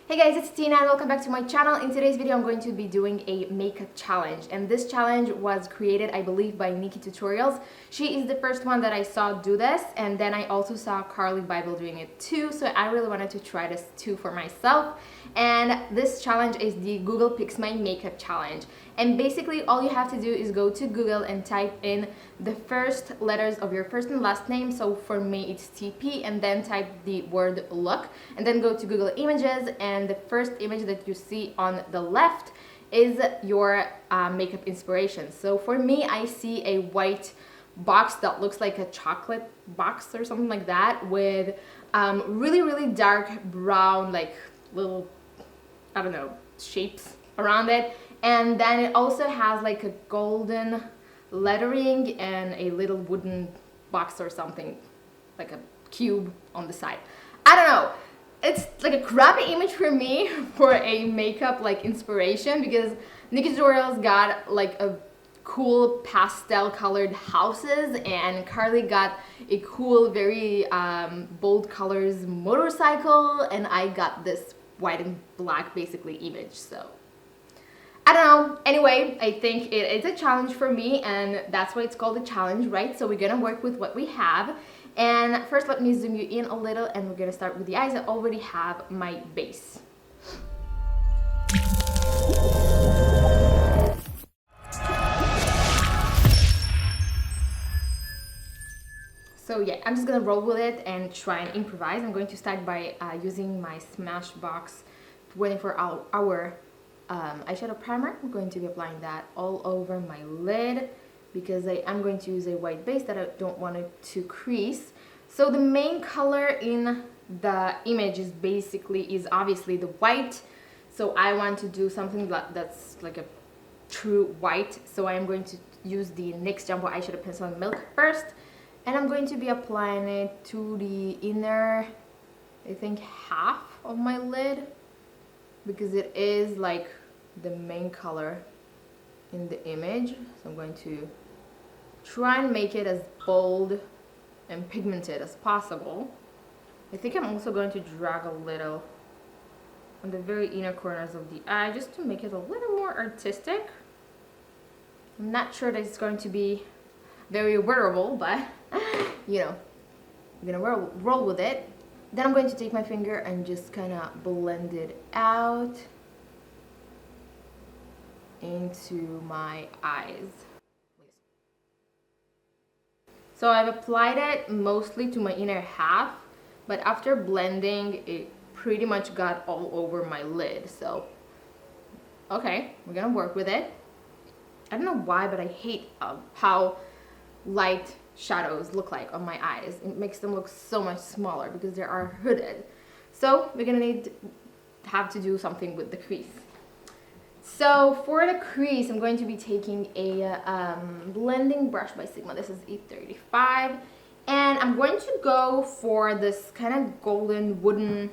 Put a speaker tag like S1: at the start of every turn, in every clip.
S1: Hey guys, it's Tina and welcome back to my channel. In today's video I'm going to be doing a makeup challenge, and this challenge was created, I believe, by Nikki Tutorials. She is the first one that I saw do this, and then I also saw Carly Bible doing it too, so I really wanted to try this too for myself. And this challenge is the Google Picks My Makeup challenge, and basically all you have to do is go to Google and type in the first letters of your first and last name. So for me it's TP, and then type the word look, and then go to Google Images, and the first image that you see on the left is your makeup inspiration. So for me, I see a white box that looks like a chocolate box or something like that, with really dark brown, like little, I don't know, shapes around it. And then it also has like a golden lettering and a little wooden box or something, like a cube on the side. I don't know. It's like a crappy image for me for a makeup like inspiration, because Nikki Tutorials got like a cool pastel colored houses, and Carly got a cool, very bold colors motorcycle, and I got this white and black basically image. So I don't know. Anyway, I think it is a challenge for me, and that's why it's called a challenge, right? So we're gonna work with what we have. And first, let me zoom you in a little, and we're gonna start with the eyes. I already have my base. So yeah, I'm just gonna roll with it and try and improvise. I'm going to start by using my Smashbox 24-hour eyeshadow primer. I'm going to be applying that all over my lid, because I am going to use a white base that I don't want it to crease. So the main color in the image is obviously the white. So I want to do something that's like a true white. So I am going to use the NYX Jumbo Eyeshadow Pencil in Milk first, and I'm going to be applying it to the inner, I think, half of my lid, because it is like the main color in the image. So I'm going to try and make it as bold and pigmented as possible. I think I'm also going to drag a little on the very inner corners of the eye, just to make it a little more artistic. I'm not sure that it's going to be very wearable, but you know, I'm gonna roll with it. Then I'm going to take my finger and just kind of blend it out into my eyes. So I've applied it mostly to my inner half, but after blending, it pretty much got all over my lid. So, okay, we're gonna work with it. I don't know why, but I hate how light shadows look like on my eyes. It makes them look so much smaller because they are hooded. So we're gonna have to do something with the crease. So for the crease, I'm going to be taking a blending brush by Sigma. This is E35, and I'm going to go for this kind of golden wooden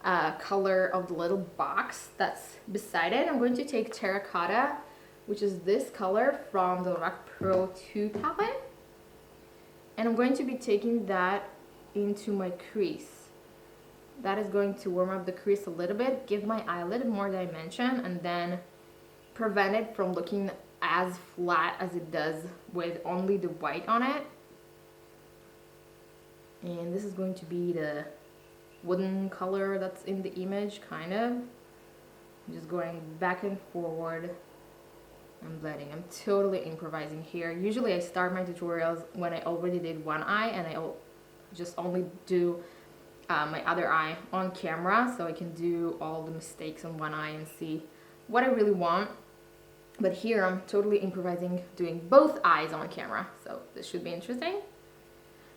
S1: color of the little box that's beside it. I'm going to take Terracotta, which is this color from the Rock Pro 2 palette, and I'm going to be taking that into my crease. That is going to warm up the crease a little bit, give my eyelid more dimension, and then prevent it from looking as flat as it does with only the white on it. And this is going to be the wooden color that's in the image, kind of. I'm just going back and forward and blending. I'm totally improvising here. Usually I start my tutorials when I already did one eye, and I just only do my other eye on camera, so I can do all the mistakes on one eye and see what I really want. But here I'm totally improvising, doing both eyes on camera, so this should be interesting.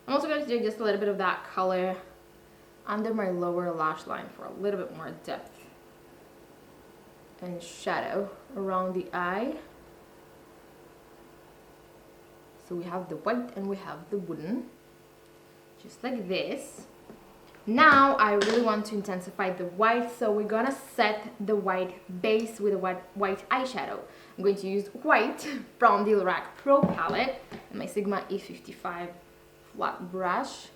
S1: I'm also going to do just a little bit of that color under my lower lash line for a little bit more depth and shadow around the eye. So we have the white and we have the wooden, just like this. Now I really want to intensify the white, so we're gonna set the white base with a white eyeshadow. I'm going to use white from the Lorac Pro palette and my Sigma E55 flat brush.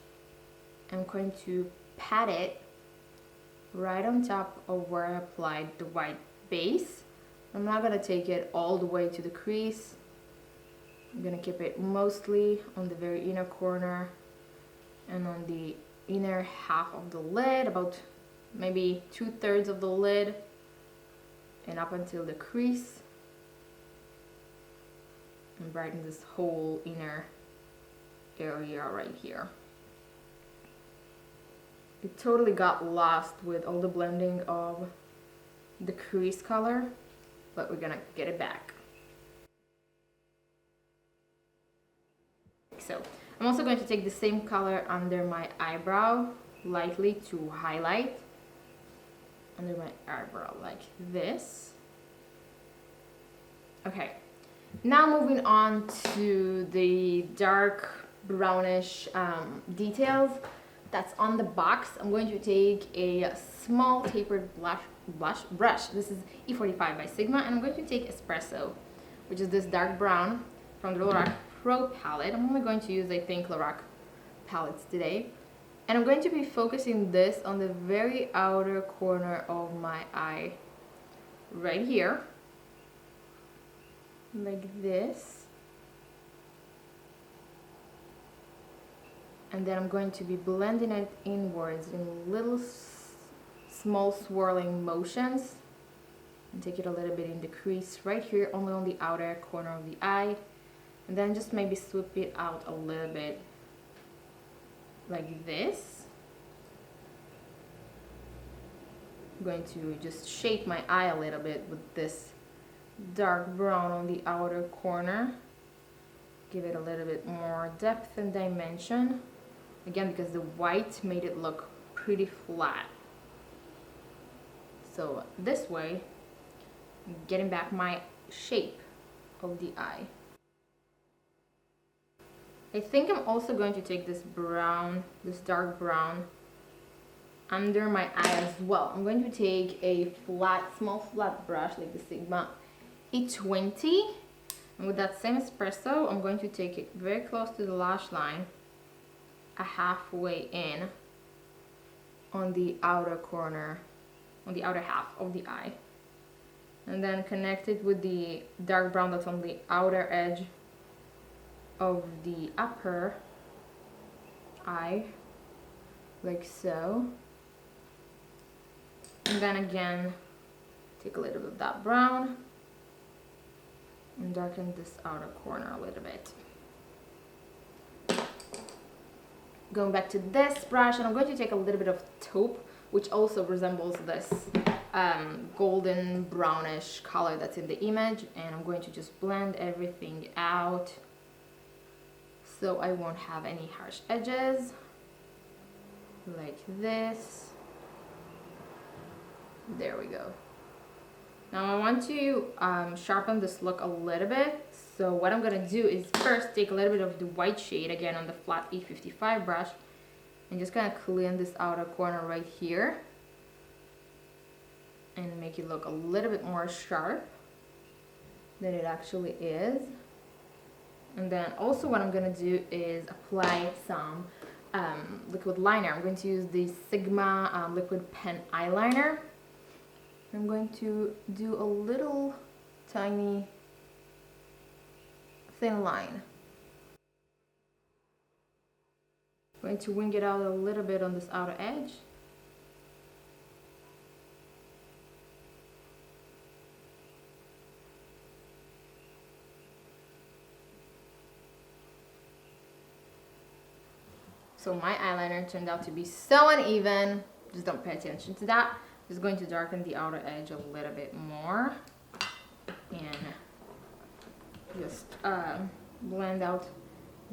S1: I'm going to pat it right on top of where I applied the white base. I'm not gonna take it all the way to the crease. I'm gonna keep it mostly on the very inner corner and on the inner half of the lid, about maybe 2/3 of the lid, and up until the crease, and brighten this whole inner area right here. It totally got lost with all the blending of the crease color, but we're gonna get it back. So I'm also going to take the same color under my eyebrow lightly to highlight under my eyebrow like this. Okay, now moving on to the dark brownish details that's on the box. I'm going to take a small tapered blush brush. This is E45 by Sigma, and I'm going to take Espresso, which is this dark brown from the Lorac Pro palette. I'm only going to use, I think, Lorac palettes today. And I'm going to be focusing this on the very outer corner of my eye, right here, like this. And then I'm going to be blending it inwards in little small swirling motions, and take it a little bit in the crease right here, only on the outer corner of the eye, and then just maybe swoop it out a little bit like this. I'm going to just shape my eye a little bit with this dark brown on the outer corner, give it a little bit more depth and dimension, again because the white made it look pretty flat. So this way, I'm getting back my shape of the eye. I think I'm also going to take this brown, this dark brown, under my eye as well. I'm going to take a small flat brush like the Sigma E20, and with that same espresso, I'm going to take it very close to the lash line, a halfway in on the outer corner, on the outer half of the eye, and then connect it with the dark brown that's on the outer edge of the upper eye, like so. And then again, take a little bit of that brown and darken this outer corner a little bit. Going back to this brush, and I'm going to take a little bit of taupe, which also resembles this golden brownish color that's in the image, and I'm going to just blend everything out so I won't have any harsh edges, like this. There we go. Now I want to sharpen this look a little bit, so what I'm gonna do is first take a little bit of the white shade again on the flat E55 brush and just kind of clean this outer corner right here and make it look a little bit more sharp than it actually is. And then also what I'm gonna do is apply some liquid liner. I'm going to use the Sigma liquid pen eyeliner. I'm going to do a little tiny thin line. I'm going to wing it out a little bit on this outer edge. So my eyeliner turned out to be so uneven. Just don't pay attention to that. Just going to darken the outer edge a little bit more and just blend out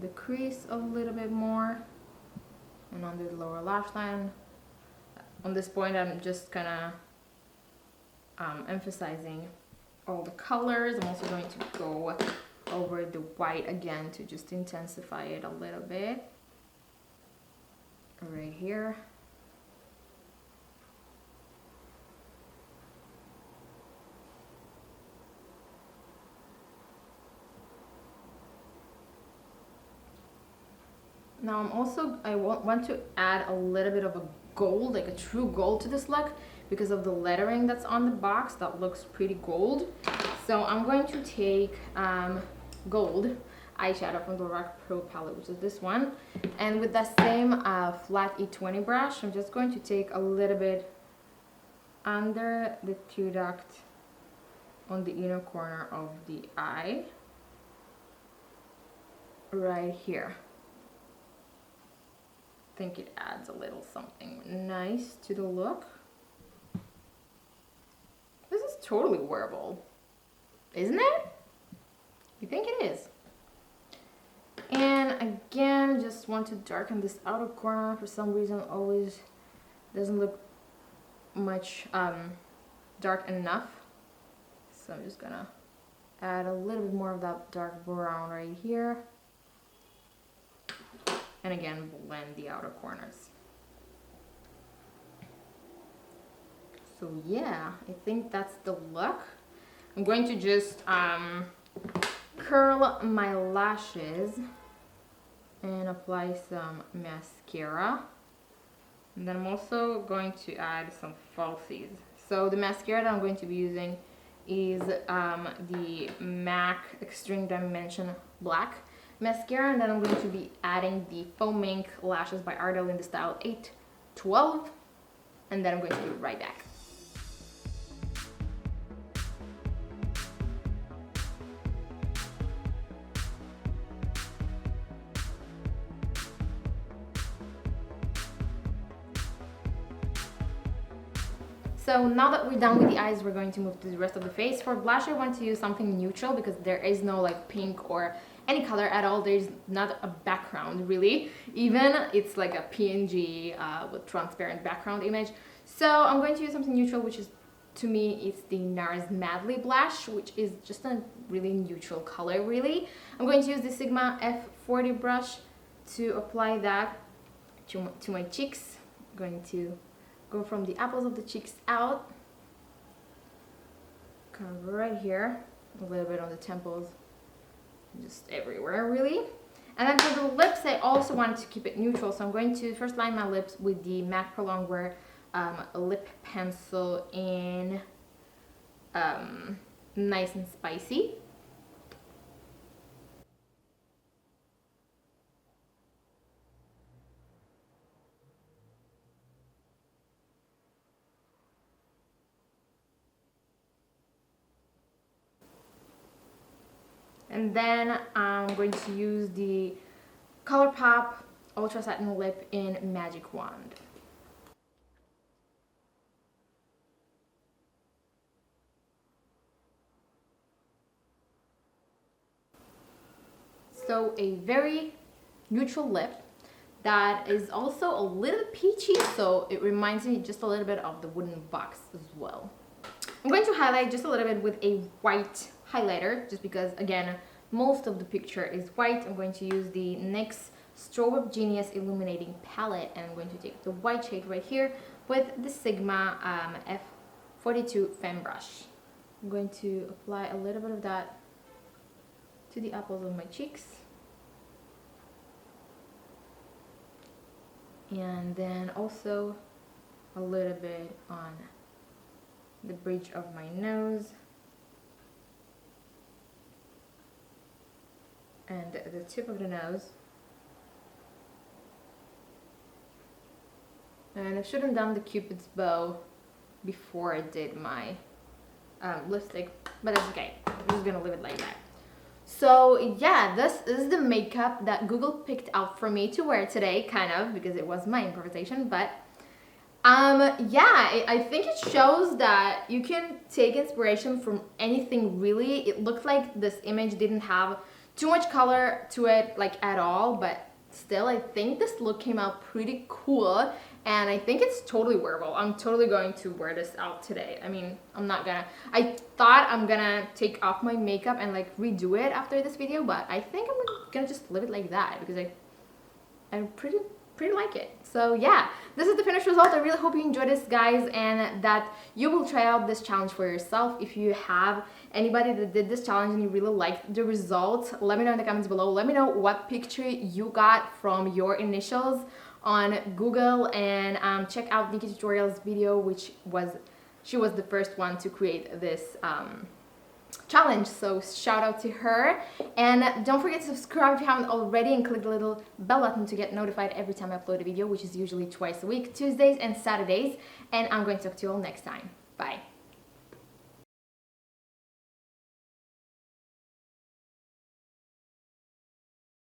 S1: the crease a little bit more and under the lower lash line. On this point, I'm just kind of emphasizing all the colors. I'm also going to go over the white again to just intensify it a little bit right here. Now I want to add a little bit of a gold, like a true gold to this look because of the lettering that's on the box. That looks pretty gold. So I'm going to take gold eyeshadow from the Rock Pro palette, which is this one. And with that same flat E20 brush, I'm just going to take a little bit under the tear duct on the inner corner of the eye. Right here. I think it adds a little something nice to the look. This is totally wearable, isn't it? You think it is? And again, just want to darken this outer corner. For some reason, always doesn't look much dark enough. So I'm just gonna add a little bit more of that dark brown right here. And again, blend the outer corners. So yeah, I think that's the look. I'm going to just curl my lashes and apply some mascara. And then I'm also going to add some falsies. So the mascara that I'm going to be using is the MAC Extreme Dimension Black mascara, and then I'm going to be adding the Foam Ink Lashes by Ardell in the style 812, and then I'm going to be right back. So now that we're done with the eyes, we're going to move to the rest of the face. For blush, I want to use something neutral because there is no like pink or any color at all. There's not a background really. Even it's like a PNG with transparent background image. So I'm going to use something neutral, which is, to me, it's the NARS Madly blush, which is just a really neutral color really. I'm going to use the Sigma F40 brush to apply that to my cheeks. I'm going to go from the apples of the cheeks out, come right here, a little bit on the temples, just everywhere really. And then for the lips, I also wanted to keep it neutral, so I'm going to first line my lips with the MAC Prolongwear lip pencil in Nice and Spicy. And then I'm going to use the ColourPop Ultra Satin Lip in Magic Wand. So a very neutral lip that is also a little peachy, so it reminds me just a little bit of the wooden box as well. I'm going to highlight just a little bit with a white highlighter, just because again most of the picture is white. I'm going to use the NYX Strobe of Genius Illuminating Palette, and I'm going to take the white shade right here with the Sigma F42 Femme Brush. I'm going to apply a little bit of that to the apples of my cheeks, and then also a little bit on the bridge of my nose and the tip of the nose. And I should have done the Cupid's bow before I did my lipstick, but that's okay. I'm just gonna leave it like that. So yeah, this is the makeup that Google picked out for me to wear today, kind of, because it was my improvisation, but yeah, I think it shows that you can take inspiration from anything really. It looked like this image didn't have too much color to it, like at all, but still I think this look came out pretty cool, and I think it's totally wearable. I'm totally going to wear this out today. I mean, I thought I'm gonna take off my makeup and like redo it after this video, but I think I'm gonna just leave it like that because I pretty like it. So yeah, this is the finished result. I really hope you enjoyed this, guys, and that you will try out this challenge for yourself. If you have anybody that did this challenge and you really liked the results, let me know in the comments below. Let me know what picture you got from your initials on Google and check out Nikki Tutorials video, she was the first one to create this challenge, so shout out to her. And don't forget to subscribe if you haven't already, and click the little bell button to get notified every time I upload a video, which is usually twice a week, Tuesdays and Saturdays. And I'm going to talk to you all next time. Bye.